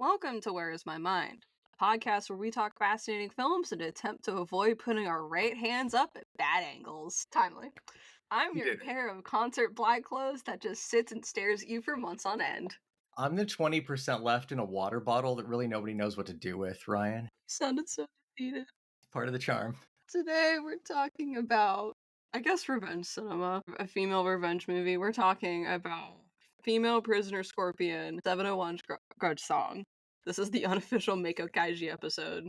Welcome to Where Is My Mind, a podcast where we talk fascinating films and attempt to avoid putting our right hands up at bad angles. Timely. I'm You your did it. pair of concert black clothes that just sits and stares at you for months on end. I'm the 20% left in a water bottle that really nobody knows what to do with, Ryan. Sounded so defeated. Part of the charm. Today we're talking about, I guess, revenge cinema, a female revenge movie. We're talking about Female Prisoner Scorpion 701's Grudge Song. This is the unofficial Meiko Kaji episode.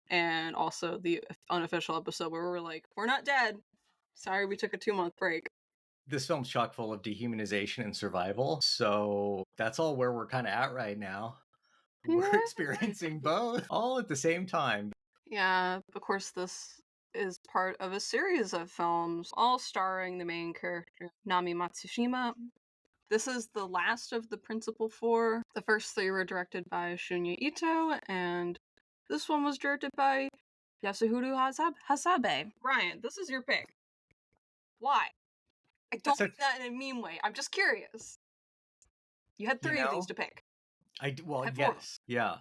And also the unofficial episode where we're like, we're not dead. Sorry, we took a 2-month break. This film's chock full of dehumanization and survival, so that's all where we're kind of at right now. We're experiencing both all at the same time. Yeah, of course, this is part of a series of films, all starring the main character, Nami Matsushima. This is the last of the principal four. The first three were directed by Shunya Ito, and this one was directed by Yasuhiro Hasabe. Ryan, this is your pick. Why? I don't mean that in a mean way. I'm just curious. You had three of these to pick. Yeah.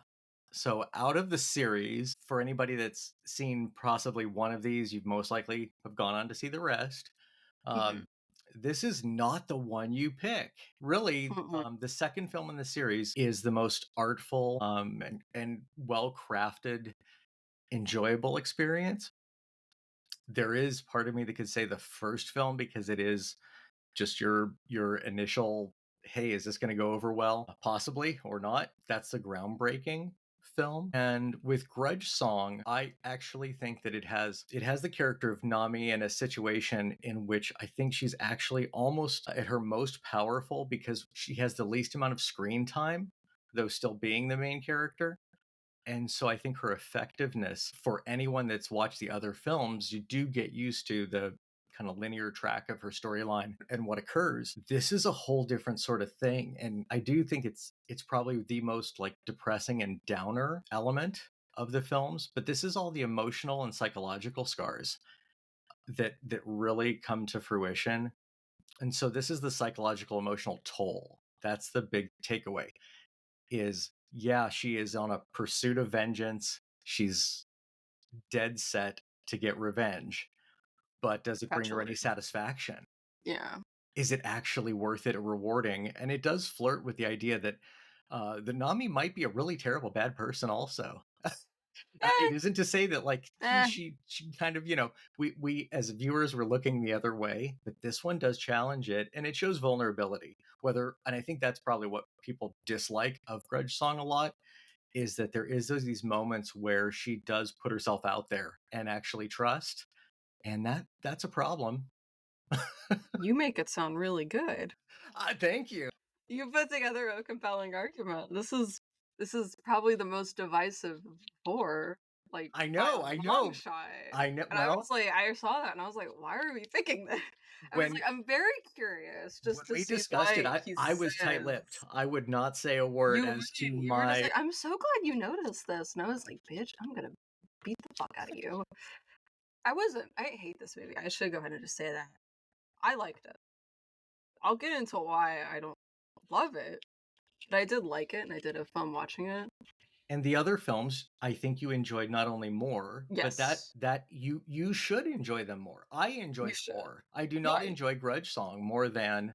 So out of the series, for anybody that's seen possibly one of these, you've most likely have gone on to see the rest. This is not the one you pick. Really, the second film in the series is the most artful and well-crafted, enjoyable experience. There is part of me that could say the first film because it is just your initial, hey, is this going to go over well? Possibly or not. That's the groundbreaking film. And with Grudge Song, I actually think that it has the character of Nami in a situation in which I think she's actually almost at her most powerful because she has the least amount of screen time, though still being the main character. And so I think her effectiveness, for anyone that's watched the other films, you do get used to the kind of linear track of her storyline and what occurs. This is a whole different sort of thing. And I do think it's probably the most like depressing and downer element of the films, but this is all the emotional and psychological scars that really come to fruition. And so this is the psychological emotional toll. That's the big takeaway is, yeah, she is on a pursuit of vengeance. She's dead set to get revenge. But does it bring her any satisfaction? Yeah. Is it actually worth it or rewarding? And it does flirt with the idea that the Nami might be a really terrible bad person also. It isn't to say that like she kind of, we as viewers were looking the other way, but this one does challenge it and it shows vulnerability. And I think that's probably what people dislike of Grudge Song a lot, is that there is these moments where she does put herself out there and actually trust. And that's a problem. You make it sound really good. Thank you. You put together a compelling argument. This is probably the most divisive four. Like, I know. long shot. I know. And I was like, I saw that and I was like, why are we thinking this? I'm very curious just to we see discussed why it. I was tight-lipped. I would not say a word as to you my. were just like, I'm so glad you noticed this, and I was like, bitch, I'm gonna beat the fuck out of you. I hate this movie. I should go ahead and just say that. I liked it. I'll get into why I don't love it, but I did like it and I did have fun watching it. And the other films, I think you enjoyed not only more, but that you should enjoy them more. I enjoy 4. I do not enjoy Grudge Song more than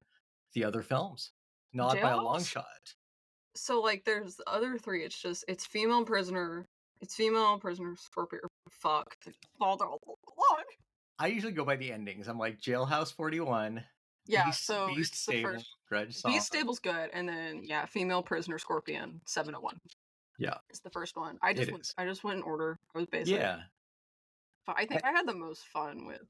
the other films. Not by a long shot. So like there's the other 3, it's female prisoner, Scorpion, fuck. All long. I usually go by the endings. I'm like Jailhouse 41. Yeah, Beast Stable, Grudge Song. Beast Stable's good, and then Female Prisoner Scorpion 701. Yeah, it's the first one. I just went in order. I was basic. Yeah, but I think I had the most fun with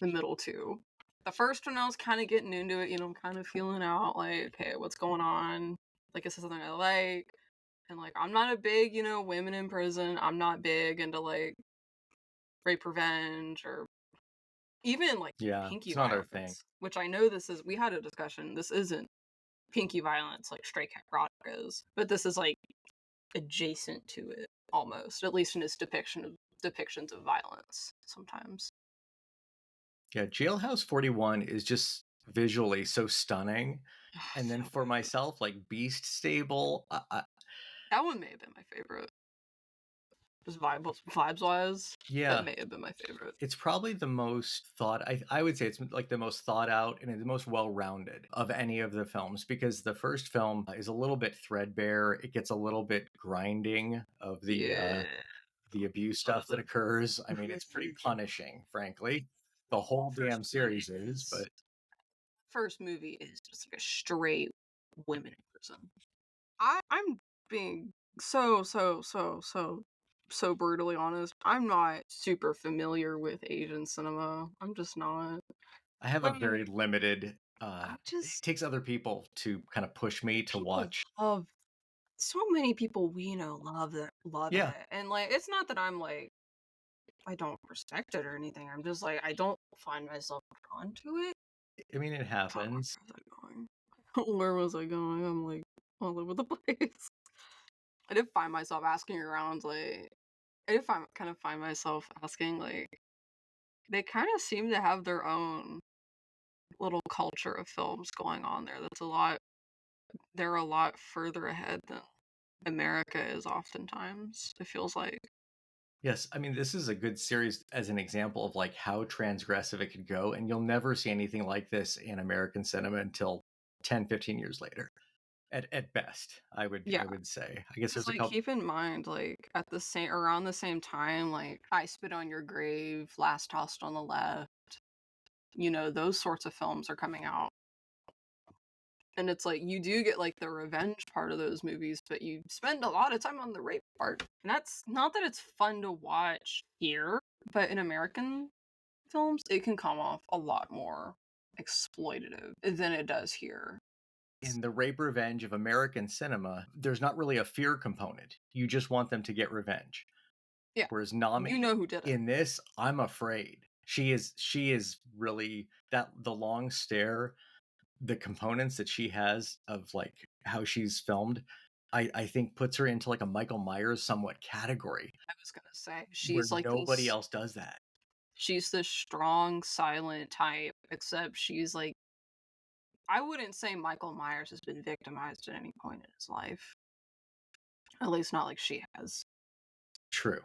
the middle 2. The first one I was kind of getting into it, kind of feeling out like, okay, what's going on? Like, is this something I like? And like, I'm not a big, women in prison. I'm not big into like rape revenge or even like pinky violence, our thing. Which I know we had a discussion. This isn't pinky violence like Stray Cat Erotica is, but this is like adjacent to it almost, at least in its depictions of violence sometimes. Yeah, Jailhouse 41 is just visually so stunning. And then for myself, like Beast Stable, That one may have been my favorite. Just vibes wise. Yeah. That may have been my favorite. It's probably the most I would say it's like the most thought out and the most well-rounded of any of the films, because the first film is a little bit threadbare. It gets a little bit grinding of the abuse stuff that occurs. I mean, it's pretty punishing, frankly. The whole damn series is, but first movie is just like a straight women in prison. I'm being so brutally honest. I'm not super familiar with Asian cinema. I'm just not. I have a very limited it takes other people to kind of push me to watch. So many people we know love it. And like, it's not that I'm like, I don't respect it or anything. I'm just like, I don't find myself drawn to it. I mean, it happens. Where was I going? I'm like all over the place. I did find myself asking around, like, kind of find myself asking, like, they kind of seem to have their own little culture of films going on there. They're a lot further ahead than America is oftentimes, it feels like. Yes, I mean, this is a good series as an example of like how transgressive it could go, and you'll never see anything like this in American cinema until 10, 15 years later. At best, I would say. I guess there's a like, couple. keep in mind, like, around the same time, like, I Spit on Your Grave, Last House on the Left, those sorts of films are coming out. And it's like, you do get like the revenge part of those movies, but you spend a lot of time on the rape part. And that's not that it's fun to watch here, but in American films, it can come off a lot more exploitative than it does here. In the rape revenge of American cinema, there's not really a fear component. You just want them to get revenge. Yeah. Whereas Nami, you know who did it. In this, I'm afraid. She is really the long stare, the components that she has of like how she's filmed, I think puts her into like a Michael Myers somewhat category. I was gonna say, she's like nobody else does that. She's this strong, silent type, except she's like, I wouldn't say Michael Myers has been victimized at any point in his life. At least not like she has. True.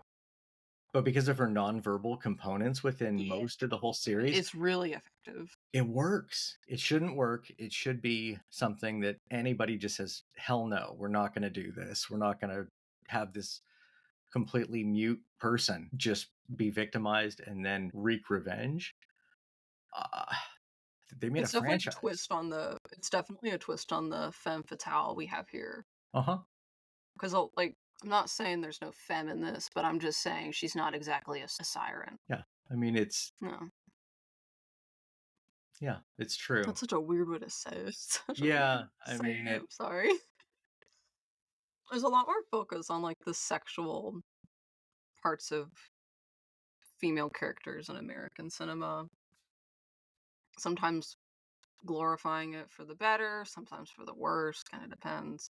But because of her nonverbal components within most of the whole series, it's really effective. It works. It shouldn't work. It should be something that anybody just says, hell no, we're not going to do this. We're not going to have this completely mute person just be victimized and then wreak revenge. They made It's a franchise. It's definitely a twist on the femme fatale we have here. Because like, I'm not saying there's no femme in this, but I'm just saying she's not exactly a siren. Yeah, I mean, it's no. Yeah, it's true. That's such a weird way to say it. I mean, I'm sorry. There's a lot more focus on like the sexual parts of female characters in American cinema. Sometimes glorifying it for the better, sometimes for the worse, kind of depends.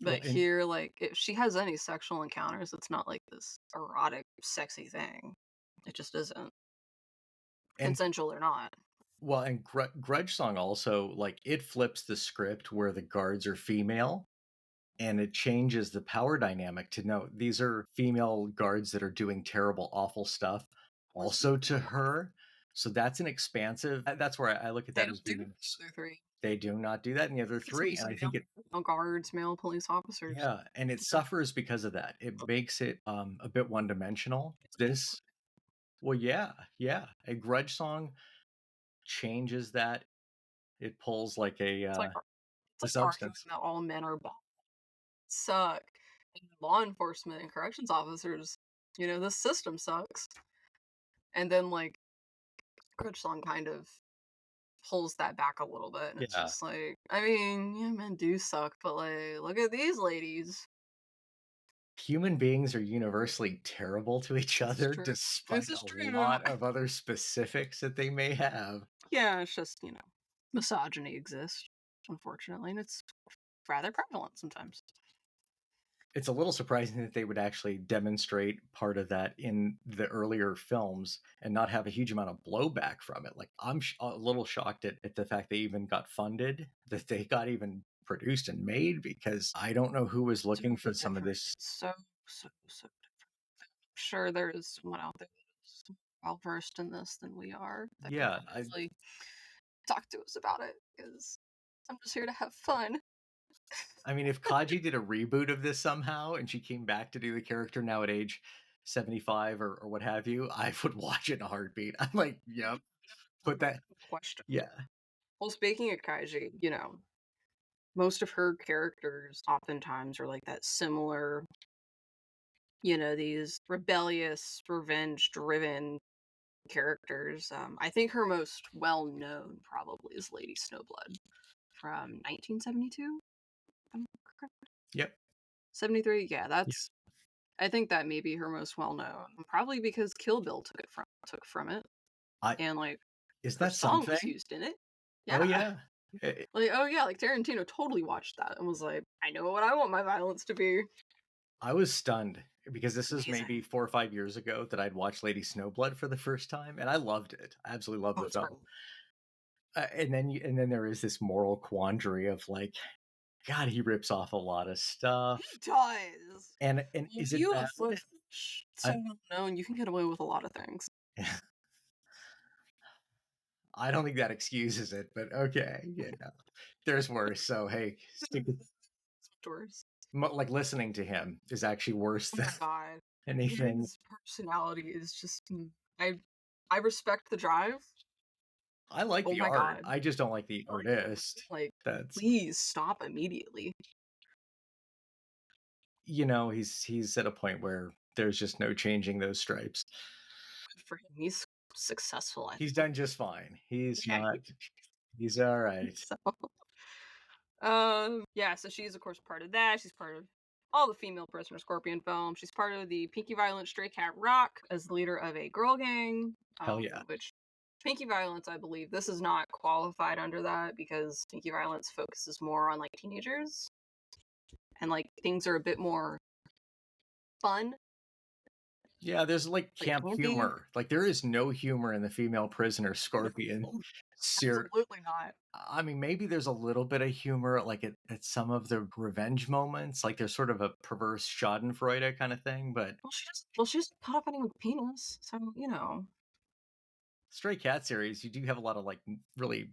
But here, like, if she has any sexual encounters, it's not like this erotic, sexy thing. It just isn't. Consensual or not. Well, and Grudge Song also, like, it flips the script where the guards are female, and it changes the power dynamic to know these are female guards that are doing terrible, awful stuff also to her. So that's an expansive, that's where I look at that as being, they do not do that in the other three. And I think male guards, male police officers. Yeah, and it suffers because of that. It makes it a bit one-dimensional. A Grudge Song changes that. It pulls like a substance. That all men are suck. And law enforcement and corrections officers, the system sucks. And then like Grudge Song kind of pulls that back a little bit, and it's just like, I mean, yeah, men do suck, but like, look at these ladies. Human beings are universally terrible to each other, despite a lot of other specifics that they may have. Yeah, it's just, misogyny exists, unfortunately, and it's rather prevalent sometimes. It's a little surprising that they would actually demonstrate part of that in the earlier films and not have a huge amount of blowback from it. Like, I'm a little shocked at the fact they even got funded, that they got even produced and made, because I don't know who was looking for some of this. So different. I'm sure there's someone out there that's well versed in this than we are that can obviously talk to us about it, because I'm just here to have fun. I mean, if Kaji did a reboot of this somehow and she came back to do the character now at age 75 or what have you, I would watch it in a heartbeat. I'm like, yep, put that. Question. Yeah. Well, speaking of Kaiji, most of her characters oftentimes are like that similar, these rebellious, revenge-driven characters. I think her most well-known probably is Lady Snowblood from 1972. If I'm correct. Yep. 73. Yeah, that's. I think that may be her most well-known, probably because Kill Bill took from it, and like is her that song something? was used in it. Yeah. Oh yeah. Like Tarantino totally watched that and was like, I know what I want my violence to be. I was stunned because this is maybe 4 or 5 years ago that I'd watched Lady Snowblood for the first time, and I loved it. I absolutely loved the film. And then there is this moral quandary of like, God, he rips off a lot of stuff. He does. And is it bad? So well known, you can get away with a lot of things. I don't think that excuses it, but okay, there's worse. So hey, like listening to him is actually worse than anything. His personality is just. I respect the drive. I like the art. God. I just don't like the artist. Like, please stop immediately. He's at a point where there's just no changing those stripes. Good for him. He's successful. He's done just fine. He's not. He's all right. So she's of course part of that. She's part of all the female Prisoner Scorpion films. She's part of the Pinky Violence Stray Cat Rock as the leader of a girl gang. Hell yeah. Which Pinky Violence, I believe, this is not qualified under that because Pinky Violence focuses more on like teenagers. And like things are a bit more fun. Yeah, there's like camp humor. Like there is no humor in the female Prisoner Scorpion. Absolutely not. I mean, maybe there's a little bit of humor like at some of the revenge moments. Like there's sort of a perverse Schadenfreude kind of thing, but she just caught up anyone with penis, so Stray Cat series, you do have a lot of like really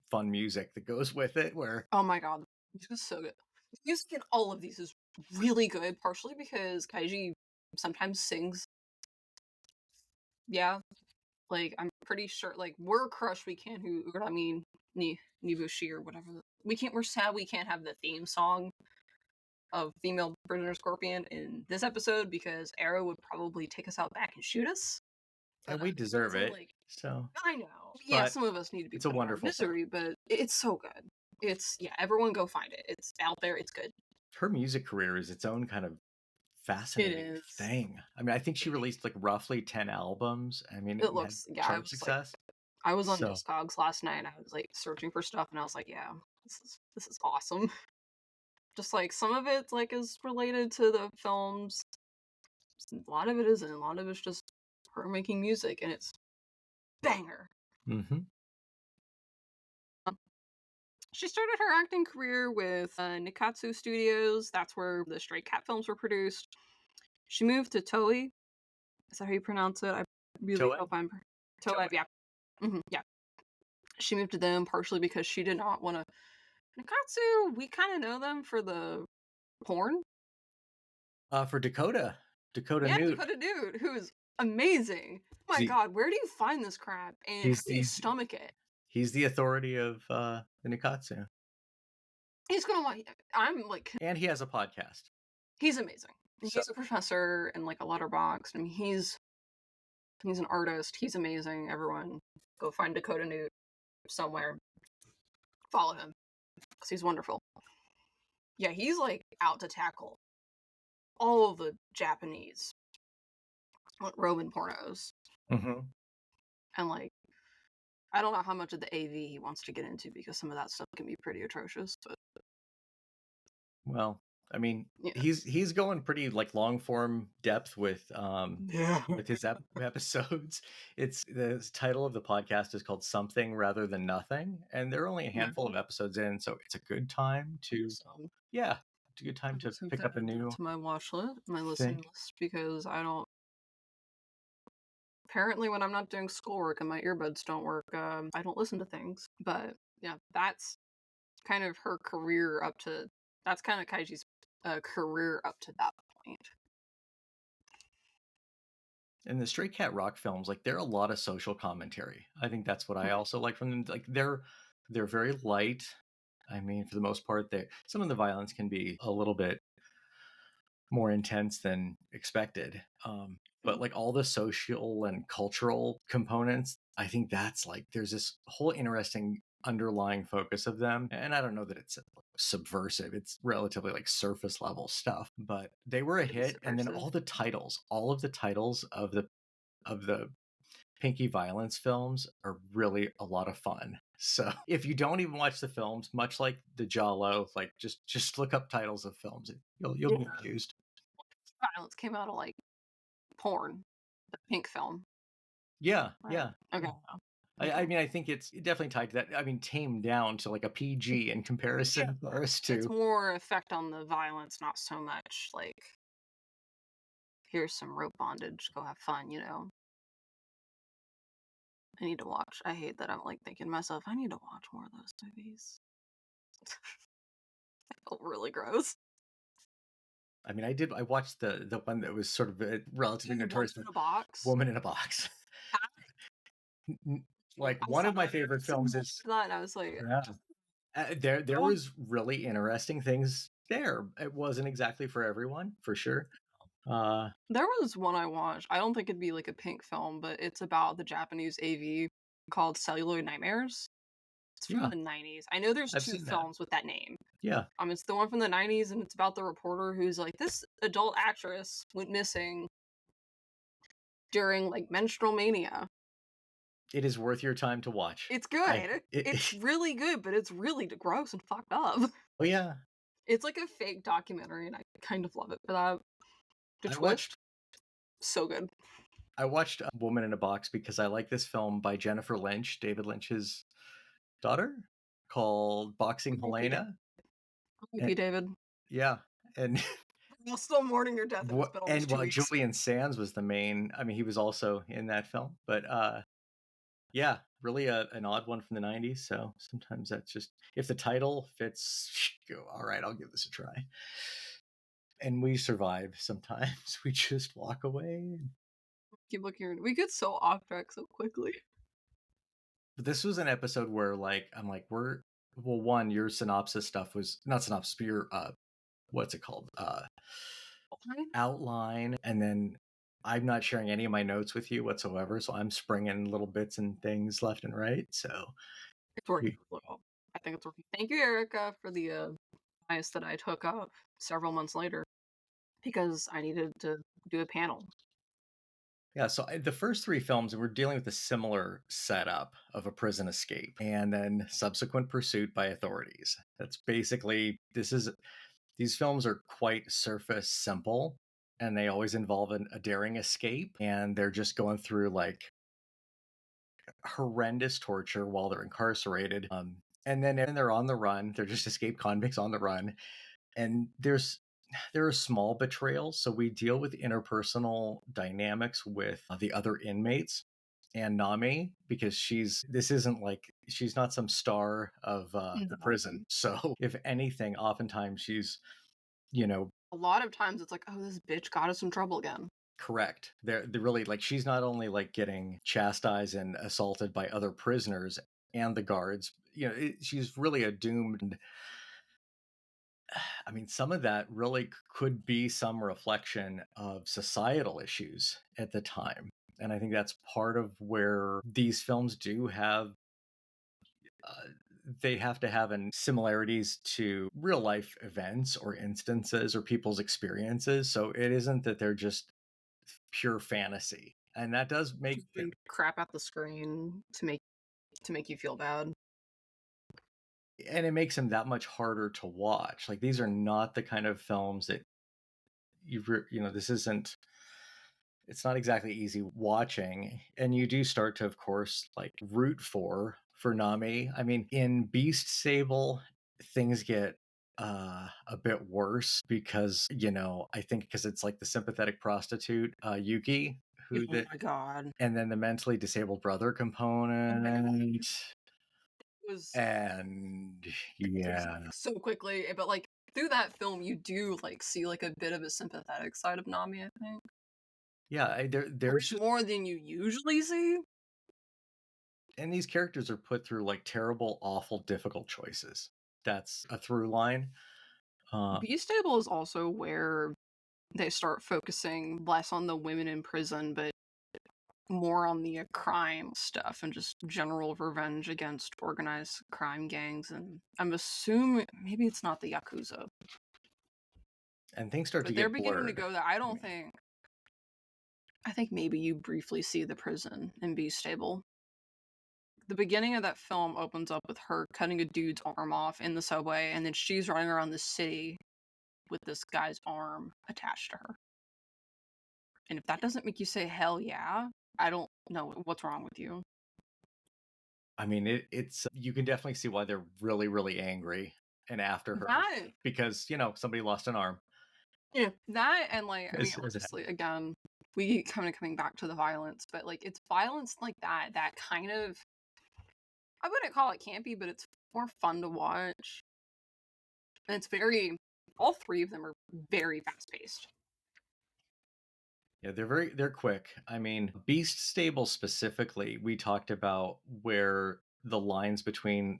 fun music that goes with it. Where oh my god, this is so good. The music in all of these is really good, partially because Kaiji sometimes sings. Yeah, like I'm pretty sure. Like we're crushed. We can't. Nibushi or whatever. We're sad we can't have the theme song of female Prisoner Scorpion in this episode because Arrow would probably take us out back and shoot us. And we deserve it. So I know. Yeah, some of us need to be. It's a wonderful misery, but it's so good. Everyone go find it. It's out there. It's good. Her music career is its own kind of fascinating thing. I mean, I think she released like roughly 10 albums. I mean, it looks chart success. I was on Discogs last night and I was like searching for stuff and I was like, yeah, this is awesome. Just like some of it like is related to the films. A lot of it isn't. A lot of it's just her making music and it's banger. Mm-hmm. She started her acting career with Nikatsu Studios. That's where the Stray Cat films were produced. She moved to Toei. Is that how you pronounce it? I really hope I'm... Toei, yeah. Mm-hmm, yeah. She moved to them partially because she did not want to... Nikatsu, we kind of know them for the porn. For Dakota. Dakota Nude, who is amazing. Oh my god, where do you find this crap? And how do you stomach it? He's the authority of the Nikatsu. He's gonna want. I'm like, and he has a podcast. He's amazing. He's a professor and like a letterbox. I mean, he's an artist. He's amazing. Everyone, go find Dakota Nude somewhere. Follow him because he's wonderful. Yeah, he's like out to tackle all of the Japanese Roman pornos. Mm-hmm. And like, I don't know how much of the AV he wants to get into because some of that stuff can be pretty atrocious. But well, I mean, Yeah. he's going pretty like long form depth with Yeah. with his episodes. It's the title of the podcast is called Something Rather Than Nothing, and there are only a handful of episodes in, so it's a good time to yeah, it's a good time to pick up a new to my watch list, my thing. listen list, because I don't. Apparently, when I'm not doing schoolwork and my earbuds don't work, I don't listen to things. But yeah, that's kind of her career up to. That's kind of Kaiji's career up to that point. In the Stray Cat Rock films, like there are a lot of social commentary. I think that's what I also like from them. Like they're very light. I mean, for the most part, some of the violence can be a little bit more intense than expected. But like all the social and cultural components, I think that's like there's this whole interesting underlying focus of them. And I don't know that it's subversive. It's relatively like surface level stuff, but they were a hit. And then all of the titles of the Pinky Violence films are really a lot of fun. So if you don't even watch the films, much like the Jalo, like just look up titles of films. You'll be confused. Violence came out of like porn, the Pink film. Yeah, yeah. Okay. I mean, I think it's definitely tied to that. I mean, tamed down to like a PG in comparison for us to. It's more effect on the violence, not so much like here's some rope bondage, go have fun, you know. I need to watch. I hate that I'm like thinking to myself, I need to watch more of those movies. I feel really gross. I mean, I watched the one that was sort of relatively notorious. Woman in a Box. Woman in a Box. Like one of my favorite films is that, and I was like, there was really interesting things there. It wasn't exactly for everyone, for sure. There was one I watched. I don't think it'd be like a Pink film, but it's about the Japanese AV called Celluloid Nightmares. It's from the 90s. I know there's two films with that name. Yeah. It's the one from the 90s, and it's about the reporter who's like, this adult actress went missing during like menstrual mania. It is worth your time to watch. It's good. It's really good, but it's really gross and fucked up. Oh yeah. It's like a fake documentary, and I kind of love it for that. The twist, so good. I watched Woman in a Box because I like this film by Jennifer Lynch, David Lynch's daughter, called Boxing Helena. Thank you, David. Yeah, and I'm still mourning your death. It's been almost 2 weeks. Julian Sands was the main. I mean, he was also in that film, but yeah, really an odd one from the 90s. So sometimes that's just if the title fits, go all right. I'll give this a try. And we survive. Sometimes we just walk away. Keep looking. We get so off track so quickly. But this was an episode where I'm like, one, your synopsis stuff was not synopsis, but your what's it called? Outline. And then I'm not sharing any of my notes with you whatsoever. So I'm springing little bits and things left and right. So it's working. I think it's working. Thank you, Erica, for the advice that I took up several months later because I needed to do a panel. Yeah, so the first three films, we're dealing with a similar setup of a prison escape and then subsequent pursuit by authorities. That's basically, these films are quite surface simple, and they always involve a daring escape, and they're just going through like horrendous torture while they're incarcerated. And then they're on the run. They're just escaped convicts on the run. And there are small betrayals. So we deal with interpersonal dynamics with the other inmates and Nami, because she's not some star of the prison. So if anything, oftentimes she's, a lot of times it's like, oh, this bitch got us in trouble again. Correct. They're really like, she's not only like getting chastised and assaulted by other prisoners and the guards, she's really a doomed. I mean, some of that really could be some reflection of societal issues at the time. And I think that's part of where these films do have, they have to have similarities to real life events or instances or people's experiences. So it isn't that they're just pure fantasy. And that does make crap at the screen to make you feel bad. and it makes them that much harder to watch. Like, these are not the kind of films that this isn't, it's not exactly easy watching. And you do start to, of course, like root for Nami. I mean, in Beast Stable, things get a bit worse because, I think because it's like the sympathetic prostitute, Yuki, Oh who the my god. and then the mentally disabled brother Oh my god. component. It was And yeah. so quickly, but like through that film you do like see like a bit of a sympathetic side of Nami, I think. Yeah, there's just, More than you usually see. and these characters are put through like terrible, awful, difficult choices. That's a through line. Beast Stable is also where they start focusing less on the women in prison, but more on the crime stuff and just general revenge against organized crime gangs. And I'm assuming maybe it's not the Yakuza, And things start to but they're get beginning to blurred. go there. I think maybe you briefly see the prison in Beast Stable. The beginning of that film opens up with her cutting a dude's arm off in the subway, and then she's running around the city with this guy's arm attached to her. And if that doesn't make you say hell yeah, I don't know what's wrong with you. I mean, it's you can definitely see why they're really, really angry and after her That because somebody lost an arm. Yeah, that and like I mean, As it honestly, again, we keep coming back to the violence, but like it's violence like that kind of, I wouldn't call it campy, but it's more fun to watch. And it's all three of them are very fast paced. Yeah, they're quick. I mean, Beast Stable specifically, we talked about where the lines between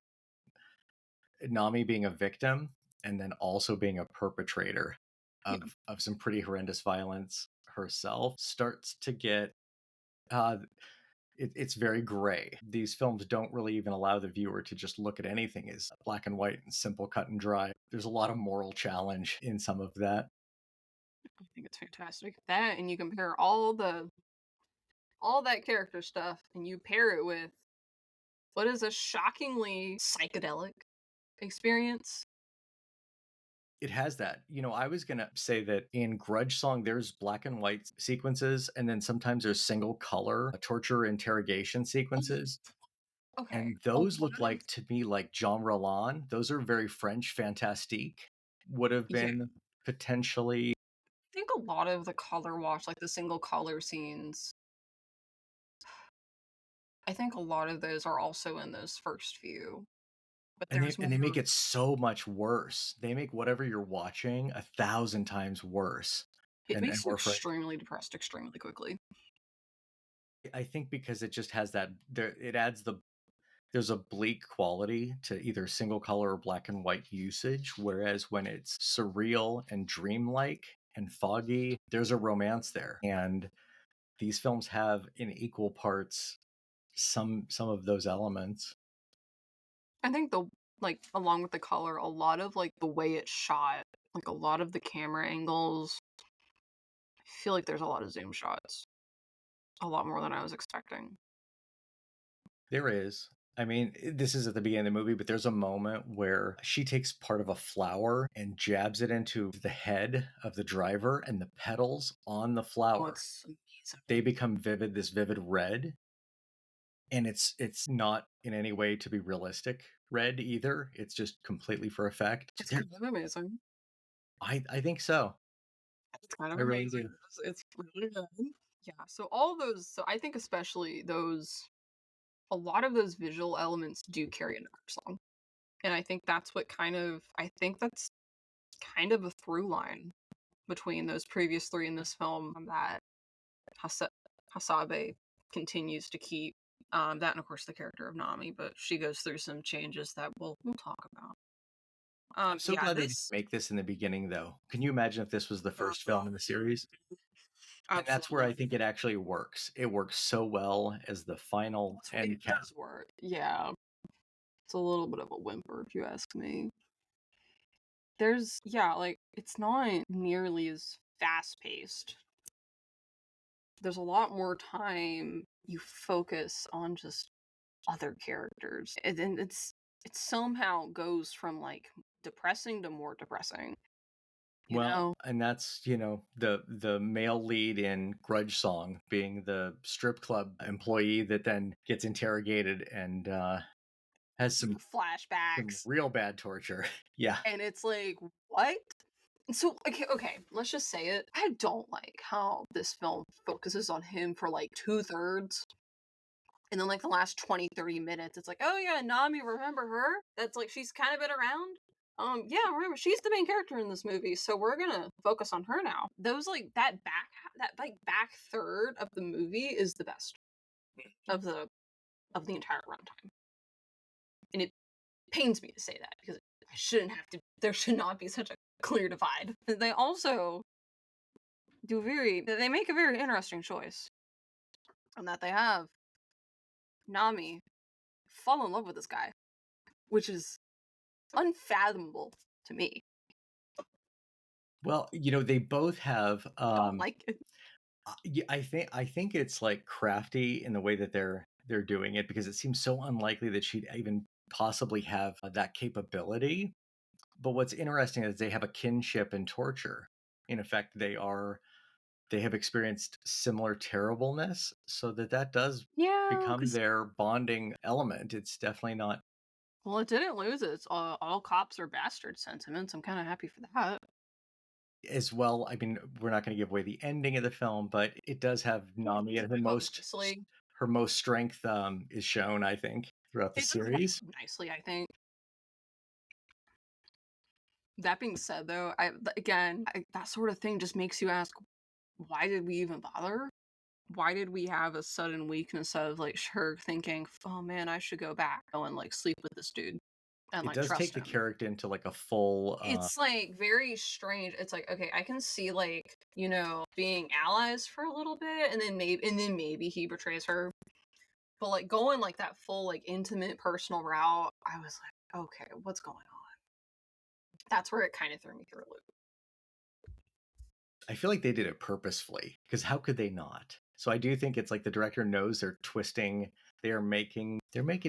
Nami being a victim and then also being a perpetrator of some pretty horrendous violence herself starts to get it's very gray. These films don't really even allow the viewer to just look at anything as black and white and simple, cut and dry. There's a lot of moral challenge in some of that. I think it's fantastic. That and you compare all that character stuff and you pair it with what is a shockingly psychedelic experience. It has that. I was going to say that in Grudge Song, there's black and white sequences, and then sometimes there's single color torture interrogation sequences. Okay. And those look like, to me, like Jean Roland. Those are very French fantastique. Would have been potentially. I think a lot of the color wash, like the single color scenes, I think a lot of those are also in those first few. But And there's they make more. it so much worse. They make whatever you're watching 1,000 times worse. It And makes you more French. extremely depressed extremely quickly. I think because it just has that. It adds there's a bleak quality to either single color or black and white usage, whereas when it's surreal and dreamlike and foggy, there's a romance there. And these films have in equal parts some of those elements. I think along with the color, a lot of like the way it's shot, like a lot of the camera angles, I feel like there's a lot of zoom shots. A lot more than I was expecting. There is. I mean, this is at the beginning of the movie, but there's a moment where she takes part of a flower and jabs it into the head of the driver, and the petals on the flower, It's amazing. they become this vivid red. And it's not in any way to be realistic red either. It's just completely for effect. It's kind of amazing. I think so. It's kind of I really amazing. do. It's really good. Yeah, so all those, so I think especially a lot of those visual elements do carry into our song. And I think that's that's kind of a through line between those previous three in this film that Hasabe continues to keep. That and of course the character of Nami, but she goes through some changes that we'll talk about. I'm so glad they didn't make this in the beginning, though. Can you imagine if this was the first film in the series? And that's where I think it actually works. It works so well as the final end cap. Does work. Yeah. It's a little bit of a whimper if you ask me. Like it's not nearly as fast paced. There's a lot more time you focus on just other characters. And it's it somehow goes from, like, depressing to more depressing, you Well, know? and that's, the male lead in Grudge Song being the strip club employee that then gets interrogated and has some Flashbacks, real bad torture. Yeah. and it's like, "What?" So, okay, let's just say it. I don't like how this film focuses on him for, like, 2/3, and then, like, the last 20, 30 minutes, it's like, "Oh, yeah, Nami, remember her? That's, like, she's kinda been around? Yeah, remember, she's the main character in this movie, so we're gonna focus on her now." Those, like, back third of the movie is the best of the entire runtime, and it pains me to say that because I shouldn't have to there should not be such a clear divide. They also they make a very interesting choice in that they have Nami fall in love with this guy, which is unfathomable to me. Well, they both have Don't like it. yeah, I think it's like crafty in the way that they're doing it because it seems so unlikely that she'd even possibly have that capability. But what's interesting is they have a kinship in torture. In effect, they have experienced similar terribleness, so that does Yeah, become because their bonding element. It's definitely not well, it didn't lose its all cops are bastard sentiments. I'm kind of happy for that. as well. I mean, we're not going to give away the ending of the film, but it does have Nami at Nicely. her most strength is shown, I think, throughout the It does wrap series. up nicely, I think. That being said, though, that sort of thing just makes you ask, why did we even bother? Why did we have a sudden weakness of like her thinking, oh man, I should go back and like sleep with this dude and It like does take trust the him? character into like a full It's like very strange. It's like, okay, I can see like, being allies for a little bit and then maybe he betrays her. But like going like that full like intimate personal route, I was like, okay, what's going on? That's where it kind of threw me through a loop. I feel like they did it purposefully because how could they not? So I do think it's like the director knows they're twisting, they're making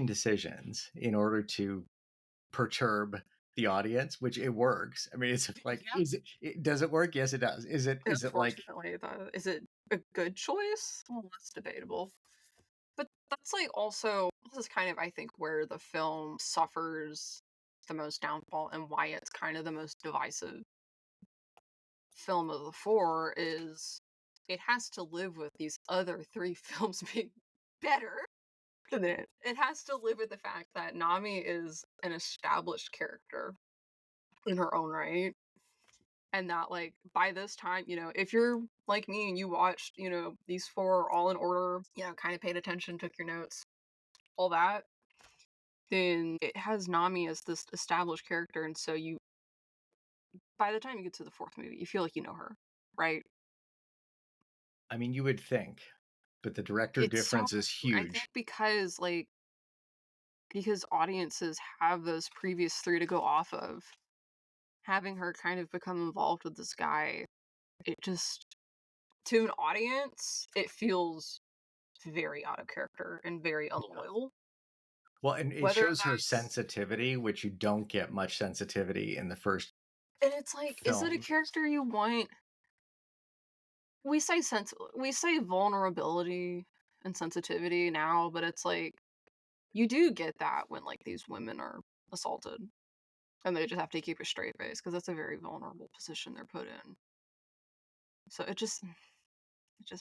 decisions in order to perturb the audience, which it works. I mean, it's like, Yeah. does it work? Yes, it does. Is it like, Unfortunately, is it a good choice? Well, that's debatable. But that's like also this is kind of I think where the film suffers the most downfall and why it's kind of the most divisive film of the four is it has to live with these other three films being better than it. It has to live with the fact that Nami is an established character in her own right. And that like by this time, if you're like me and you watched, these four all in order, kind of paid attention, took your notes, all that, then it has Nami as this established character, and so you by the time you get to the fourth movie, you feel like you know her, right? I mean, you would think, but the director It's so difference is I think huge. because audiences have those previous three to go off of, having her kind of become involved with this guy, it just to an audience, it feels very out of character and very Yeah. unloyal. Well, and it Whether shows her that's sensitivity, which you don't get much sensitivity in the first and it's like, is it a film. character you want? We say vulnerability and sensitivity now, but it's like you do get that when like these women are assaulted and they just have to keep a straight face because that's a very vulnerable position they're put in. So it just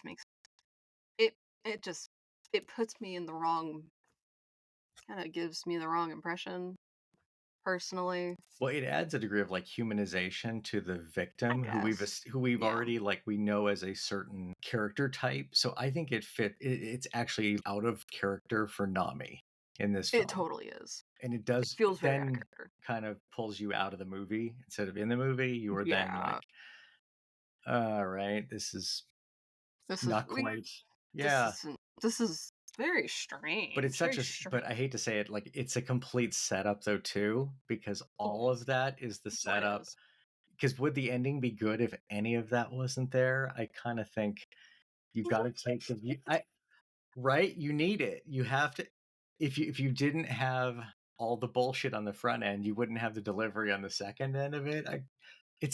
makes it it just it puts me in the wrong kind of gives me the wrong impression personally, Well, it adds a degree of like humanization to the I victim guess. who we've Yeah. already like we know as a certain character type. So I think it's actually out of character for Nami in this It film. totally is. And it It does feels very out of then character. kind of pulls you out of the movie instead of in the movie. You were then Yeah. like, all right, this is This is not we quite. this Yeah. isn't this is very But it's strange. Very such a but I strange. hate to say it, like it's a complete setup though too, because It all of is. that is the That's what it setup. is. Because would the ending be good if any of that wasn't there? I kind of think you got to take right. You need it. You have to. If you didn't have all the bullshit on the front end, you wouldn't have the delivery on the second end of it. I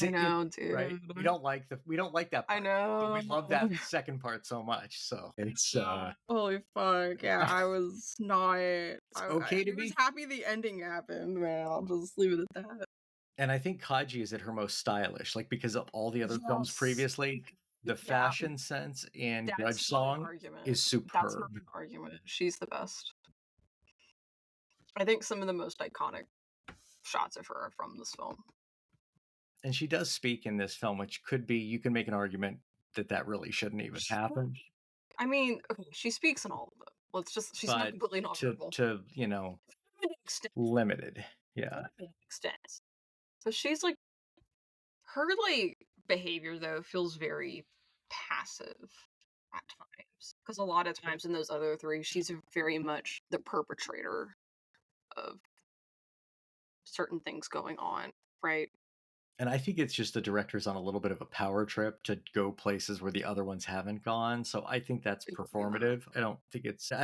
know, right. dude. We don't like that part. I But we love that know. second part so much. So it's Holy fuck. Yeah, I was not. okay to I was be. happy the ending happened, man. I'll just leave it at that. And I think Kaji is at her most stylish, like because of all the other films Yes. previously, the fashion sense in Grudge Song is That's not superb. an argument. She's the best. I think some of the most iconic shots of her are from this film. And she does speak in this film, which could be, you can make an argument that really shouldn't even happen. I mean, okay, she speaks in all of them. Let's just, she's not completely nonverbal. To limited. Yeah. Extent. So she's like, her like behavior though feels very passive at times. Because a lot of times in those other three, she's very much the perpetrator of certain things going on, right? And I think it's just the director's on a little bit of a power trip to go places where the other ones haven't gone. So I think that's performative. I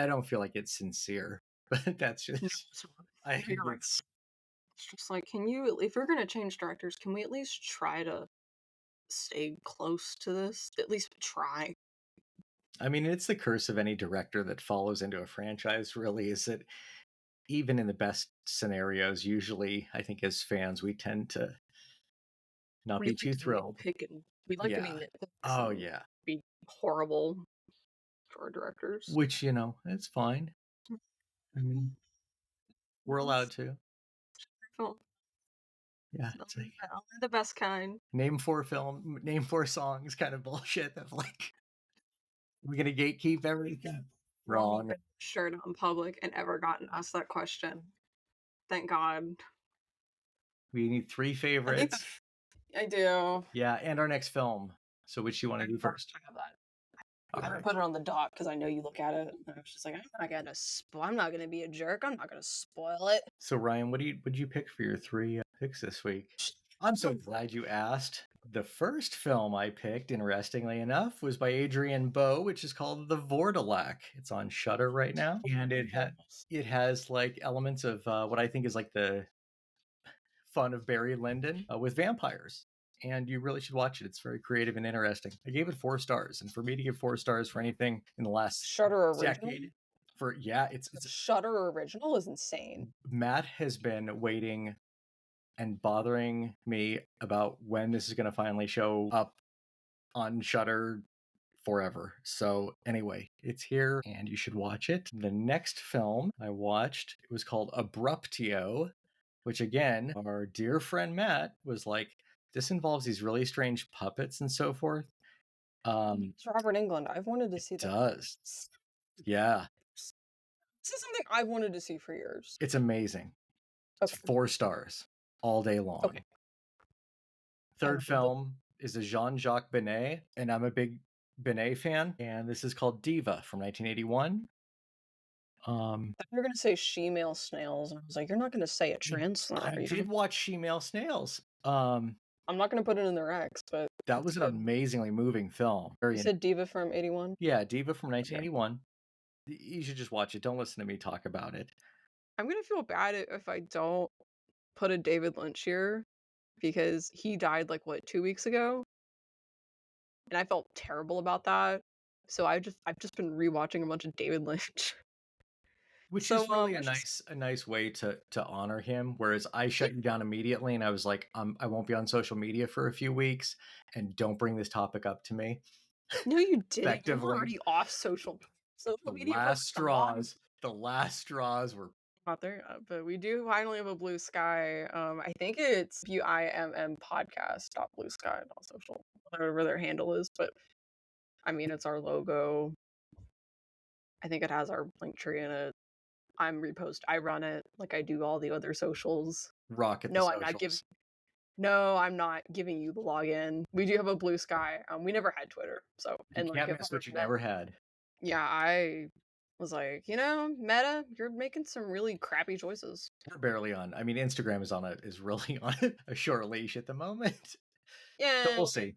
don't feel like it's sincere, but that's just, I think it's just like, if you're going to change directors, can we at least try to stay close to this? At least try. I mean, it's the curse of any director that follows into a franchise, really, is that even in the best scenarios, usually, I think as fans, we tend to not be too thrilled. We like to be nitpicks. Oh, yeah. Be horrible for our directors. Which, it's fine. I mean, we're allowed to. Yeah. It's like, the best kind. Name 4 songs kind of bullshit that like, we're going to gatekeep everything. Wrong. Shared out in public and ever gotten asked that question. Thank God. We need 3 favorites. I do. Yeah, and our next film. So which you want to do first? I have that. I'm gonna put it on the dock because I know you look at it. And I was just like, I'm not gonna be a jerk. I'm not gonna spoil it. So Ryan, what did you pick for your 3 picks this week? I'm so glad you asked. The first film I picked, interestingly enough, was by Adrian Bowe, which is called The Vortilac. It's on Shudder right now, and it has like elements of what I think is like the fun of Barry Lyndon with vampires. And you really should watch it. It's very creative and interesting. I gave it 4 stars, and for me to give 4 stars for anything in the last Shudder decade, original? It's Shudder original is insane. Matt has been waiting and bothering me about when this is going to finally show up on Shudder forever. So anyway, it's here and you should watch it. The next film I watched, it was called Abruptio, which again, our dear friend Matt was like, this involves these really strange puppets and so forth. It's Robert Englund. I've wanted to see that. It does. Yeah. This is something I've wanted to see for years. It's amazing. Okay. It's 4 stars all day long. Okay. Third film is a Jean-Jacques Benet, and I'm a big Benet fan, and this is called Diva from 1981. You're gonna say She-Male Snails, and I was like, you're not gonna say a trans snail. I did watch She-Male Snails. I'm not gonna put it in the Rex, but that was an amazingly moving film. You said Diva from 81? Yeah, Diva from 1981. Okay. You should just watch it. Don't listen to me talk about it. I'm gonna feel bad if I don't put a David Lynch here, because he died like 2 weeks ago, and I felt terrible about that. So I've just been rewatching a bunch of David Lynch. Which is really a nice way to honor him. Whereas I shut you down immediately, and I was like, I won't be on social media for a few weeks, and don't bring this topic up to me. No, you didn't. You were already off social media. The last straws were out there, but we do finally have a Blue Sky. I think it's BIMM podcast Blue Sky on social, whatever their handle is. But I mean, it's our logo. I think it has our link tree in it. I run it like I do all the other socials. Rocket the socials. I'm not giving you the login. We do have a Blue Sky. We never had Twitter, so you can't miss what you never had. Yeah, I was like, Meta, you're making some really crappy choices. We're barely on. I mean, Instagram is really on a short leash at the moment. Yeah, so we'll see.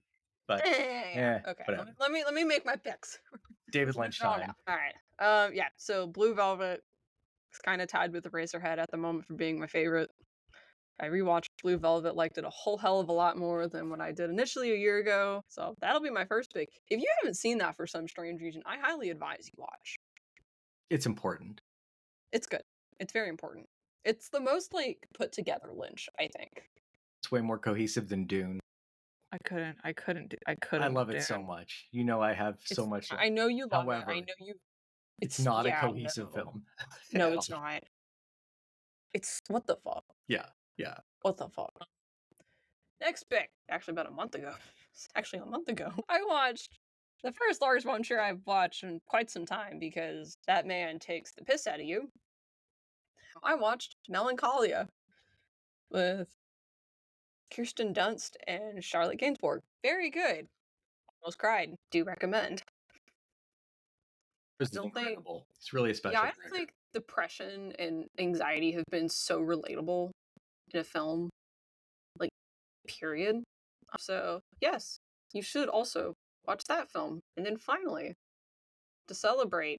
But okay, whatever. Let me make my picks. David Lynch time. All right. Yeah. So Blue Velvet, It's kind of tied with Eraserhead at the moment for being my favorite. I rewatched Blue Velvet, liked it a whole hell of a lot more than what I did initially a year ago. So that'll be my first pick. If you haven't seen that for some strange reason, I highly advise you watch. It's important. It's good. It's very important. It's the most like put together Lynch, I think. It's way more cohesive than Dune. I couldn't. I love it so much. You know, I have so much. I know you love However, it. I know you. It's not a cohesive film. No, it's not. It's what the fuck. Yeah. What the fuck. Next pick. Actually, about a month ago. Actually, a month ago, I watched the first Lars von Trier I've watched in quite some time because that man takes the piss out of you. I watched Melancholia with Kirsten Dunst and Charlotte Gainsbourg. Very good. Almost cried. Do recommend. It's incredible. It's really a special. Yeah, I think depression and anxiety have been so relatable in a film, like, period. So, yes, you should also watch that film. And then finally, to celebrate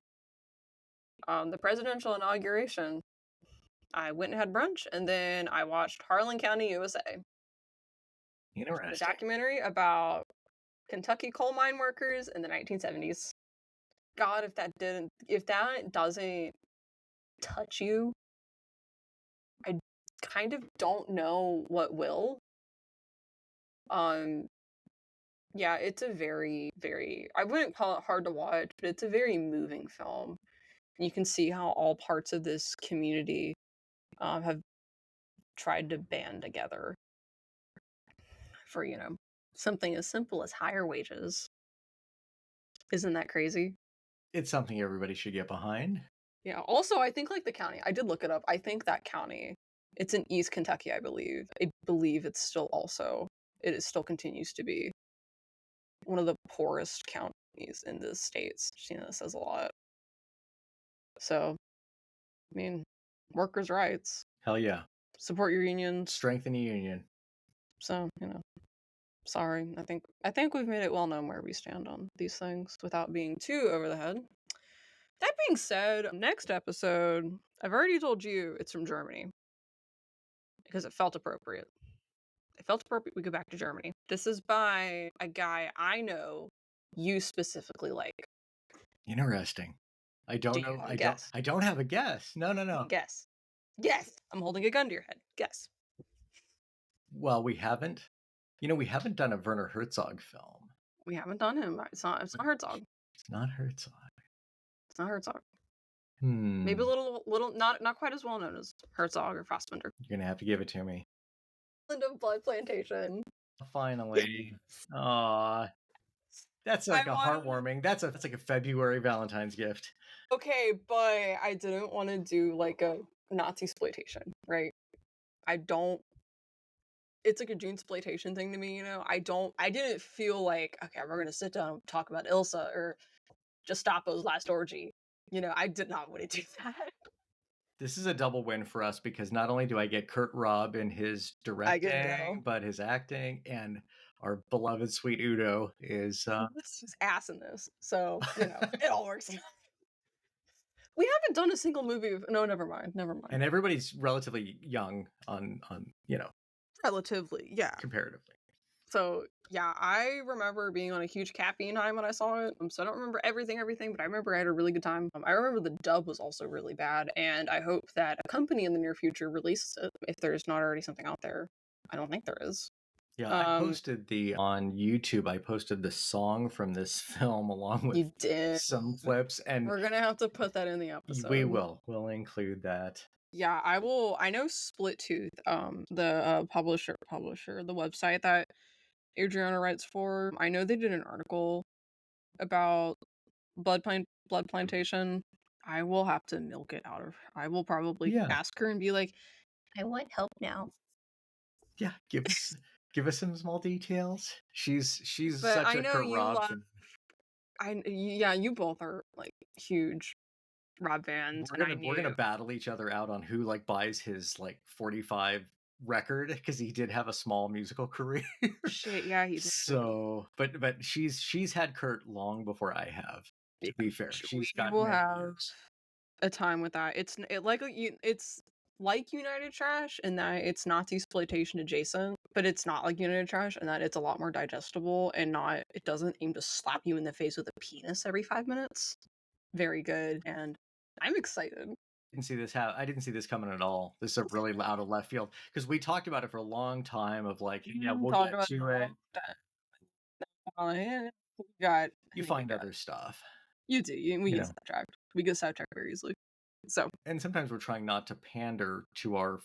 the presidential inauguration, I went and had brunch, and then I watched Harlan County, USA. Interesting. The documentary about Kentucky coal mine workers in the 1970s. God, if that doesn't touch you, I kind of don't know what will. Yeah, it's a very, very, I wouldn't call it hard to watch, but it's a very moving film. You can see how all parts of this community have tried to band together for, you know, something as simple as higher wages. Isn't that crazy? It's something everybody should get behind. Yeah, also, I think, like, the county, I did look it up, I think that county, it's in East Kentucky, I believe. I believe it's still also, it still continues to be one of the poorest counties in the states. You know, that says a lot. So, I mean, workers' rights. Hell yeah. Support your unions. Strengthen the union. So, you know, sorry. I think we've made it well known where we stand on these things without being too over the head. That being said, next episode, I've already told you it's from Germany because it felt appropriate. It felt appropriate we go back to Germany. This is by a guy I know you specifically like. Interesting. I don't know. I don't have a guess. No. Guess. I'm holding a gun to your head. Guess. Well, we haven't done a Werner Herzog film. We haven't done him. It's not Herzog. It's not Herzog. It's not Herzog. Maybe a little not quite as well known as Herzog or Fassbinder. You're gonna have to give it to me. Land of Blood Plantation. Finally. Aw. That's like heartwarming. That's like a February Valentine's gift. Okay, but I didn't want to do like a Nazi exploitation, right? It's like a June exploitation thing to me, you know? I didn't feel like, okay, we're gonna sit down and talk about Ilsa or Gestapo's last orgy. You know, I did not want to do that. This is a double win for us because not only do I get Kurt Robb in his directing, but his acting, and our beloved sweet Udo is ass in this. So, you know, it all works. We haven't done a single movie no, never mind. And everybody's relatively young on you know. Relatively, yeah. Comparatively. So, yeah, I remember being on a huge caffeine high when I saw it. So I don't remember everything, but I remember I had a really good time. I remember the dub was also really bad, and I hope that a company in the near future releases it if there's not already something out there. I don't think there is. Yeah, I posted on YouTube. I posted the song from this film along with some clips, and we're gonna have to put that in the episode. We will. We'll include that. Yeah, I will. I know Split Tooth, the publisher, the website that Adriana writes for. I know they did an article about Blood Plantation. I will have to milk it out of her. I will probably ask her and be like, I want help now. Yeah, give us some small details. She's such a Kurt Robb. You both are like huge Rob fans. We're gonna battle each other out on who like buys his like 45 record because he did have a small musical career. Shit, yeah, he did. So, but she's had Kurt long before I have. To be fair, she's got. a time with that. It's like United Trash in that it's Nazi exploitation adjacent, but it's not like United Trash in that it's a lot more digestible and not it doesn't aim to slap you in the face with a penis every 5 minutes. Very good, and I'm excited. I didn't see this coming at all. This is a really out of left field because we talked about it for a long time of like, yeah, we'll Talk get about to it. We got You find other stuff. You do. We get sidetracked. We get sidetracked very easily. So, and sometimes we're trying not to pander to our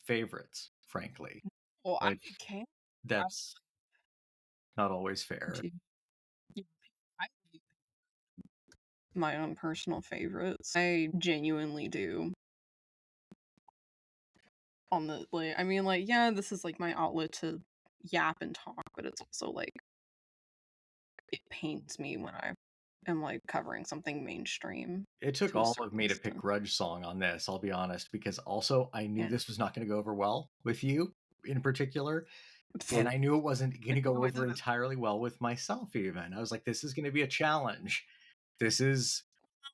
favorites, frankly. well, like, I can't. That's not always fair. My own personal favorites. I genuinely do. On the like, I mean, like, yeah, this is like my outlet to yap and talk, but it's also like it pains me when I am like covering something mainstream. It took all of me to pick Grudge Song on this, I'll be honest, because also I knew this was not going to go over well with you in particular. And I knew it wasn't going to go over entirely well with myself even. I was like, this is going to be a challenge. This is...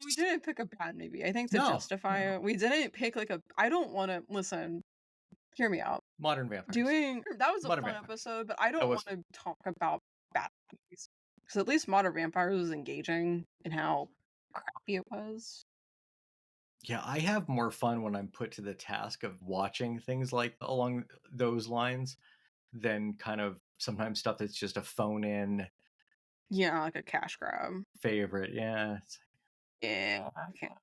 We didn't pick a bad movie. I think to justify it, we didn't pick like a... I don't want to... Listen, hear me out. Modern Vampires. That was a fun episode, but I don't want to talk about bad movies. Because at least Modern Vampires was engaging in how crappy it was. Yeah, I have more fun when I'm put to the task of watching things like along those lines than kind of sometimes stuff that's just a phone-in. Yeah, like a cash grab. Favorite, yeah. Yeah, I can't.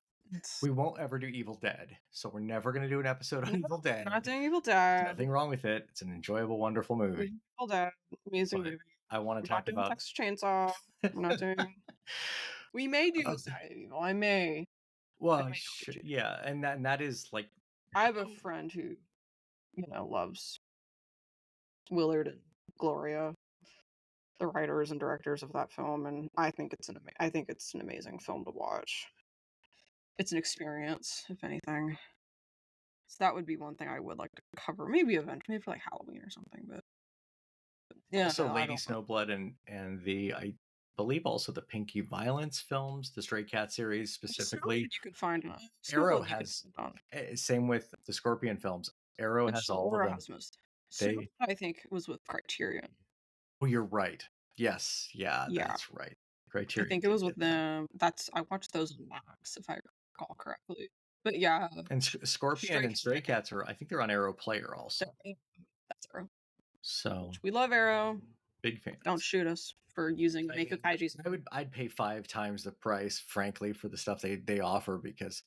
We won't ever do Evil Dead, so we're never going to do an episode on Evil Dead. We're not doing Evil Dead. There's nothing wrong with it. It's an enjoyable, wonderful movie. Evil Dead, amazing movie. I want to talk about Texas Chainsaw. We're not doing... We may do Side of Evil. I may. Well, yeah, and that is like... I have a friend who, loves Willard and Gloria, the writers and directors of that film, and I think it's an amazing film to watch. It's an experience, if anything. So that would be one thing I would like to cover, maybe eventually, maybe for like Halloween or something. But yeah, also Lady Snowblood and I believe also the Pinky Violence films, the Stray Cat series specifically. You can find Arrow has same with the Scorpion films. Arrow has all of them. I think was with Criterion. Oh, you're right. Yes, yeah, that's right. Criterion. I think it was with them. I watched those on Max, if I recall correctly. But yeah, and Scorpion and Stray Cats I think they're on Arrow Player also. That's Arrow. So we love Arrow. Big fans. Don't shoot us for using Meiko Kaji's. I'd pay 5 times the price, frankly, for the stuff they offer because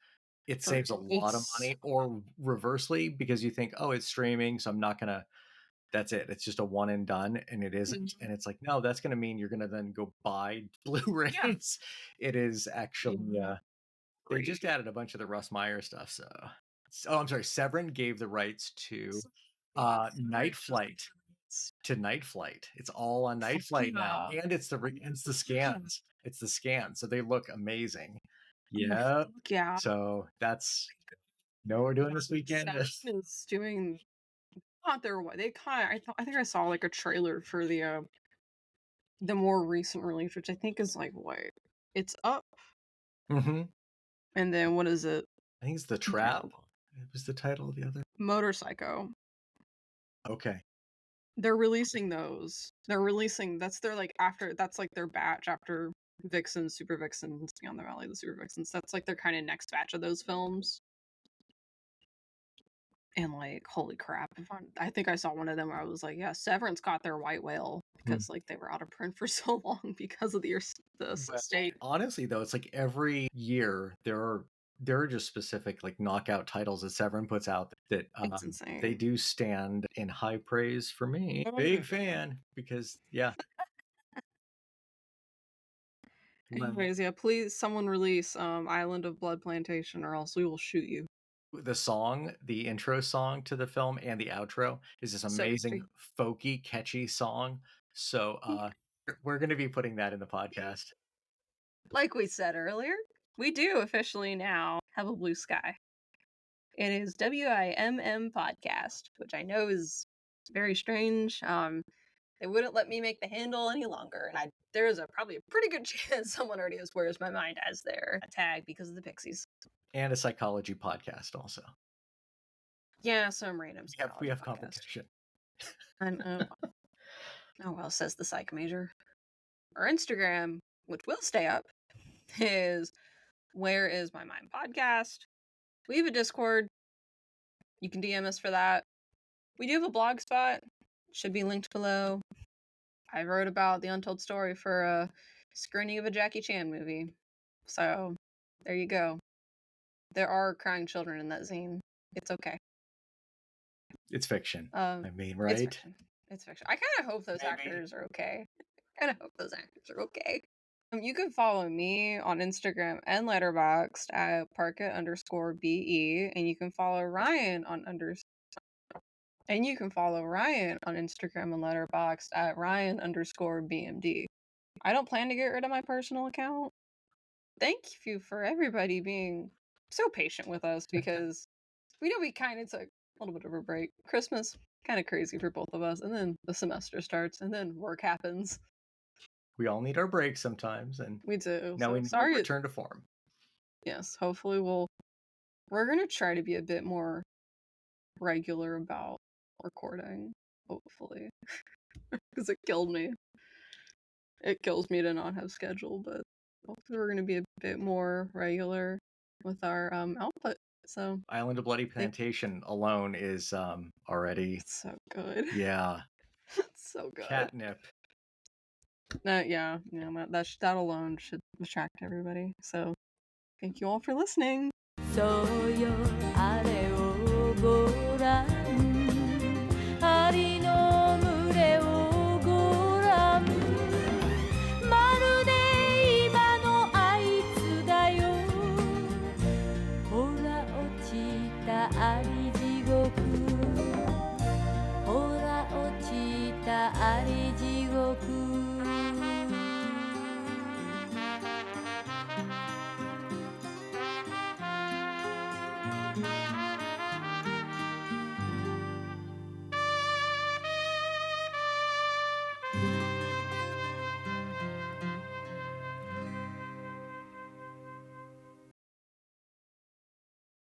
it saves a lot of money. Or reversely, because you think, oh, it's streaming, so I'm not gonna. That's it. It's just a one and done, and it isn't. And it's like, no, that's gonna mean you're gonna then go buy Blu-rays. Yeah. It is actually. They just added a bunch of the Russ Meyer stuff. So, I'm sorry. Severin gave the rights to Night Flight. To Night Flight. It's all on Night Flight now, and it's the scans. It's the scans, so they look amazing. Yeah. Yeah. So that's we're doing this weekend. Is doing not their way. They kind of. I think I saw like a trailer for the more recent release, which I think is like it's Up. Mm-hmm. And then what is it? I think it's The Trap. It was the title of the other. Motorcycle. Okay. They're releasing those. That's like their batch after Vixen, Super Vixen, Beyond the Valley, the Super Vixens. That's like their kind of next batch of those films. And like, holy crap! I think I saw one of them where I was like, yeah, Severance got their white whale because like they were out of print for so long because of the state. Honestly, though, it's like every year there are just specific like knockout titles that Severin puts out that it's insane. They do stand in high praise for me. Big fan because yeah. Anyways, yeah, please someone release Island of Blood Plantation or else we will shoot you. The song, the intro song to the film and the outro is this amazing folky, catchy song. So we're going to be putting that in the podcast. Like we said earlier, we do officially now have a blue sky. It is WIMM podcast, which I know is very strange. They wouldn't let me make the handle any longer, and there's probably a pretty good chance someone already has Where's My Mind as their tag because of the Pixies. And a psychology podcast also. Yeah, some random We have podcast. competition. I know. Oh well, says the psych major. Our Instagram, which will stay up, is Where Is My Mind Podcast. We have a Discord. You can DM us for that. We do have a blog spot. Should be linked below. I wrote about the untold story for a screening of a Jackie Chan movie. So, there you go. There are crying children in that zine. It's okay. It's fiction. I mean, right? It's fiction. It's fiction. I kind of hope those actors are okay. You can follow me on Instagram and Letterboxd at parka_be, and you can follow Ryan on Instagram and Letterboxd at Ryan_BMD. I don't plan to get rid of my personal account. Thank you for everybody being so patient with us, because we know we kind of took a little bit of a break. Christmas, kind of crazy for both of us, and then the semester starts, and then work happens. We all need our breaks sometimes, and we do. Now we need to return to form. Yes, hopefully we're gonna try to be a bit more regular about recording. Hopefully, because it killed me. It kills me to not have schedule, but hopefully we're gonna be a bit more regular with our output. So Island of Bloody Plantation alone is already it's so good. Yeah. It's so good. Catnip. Yeah, that alone should attract everybody. So thank you all for listening.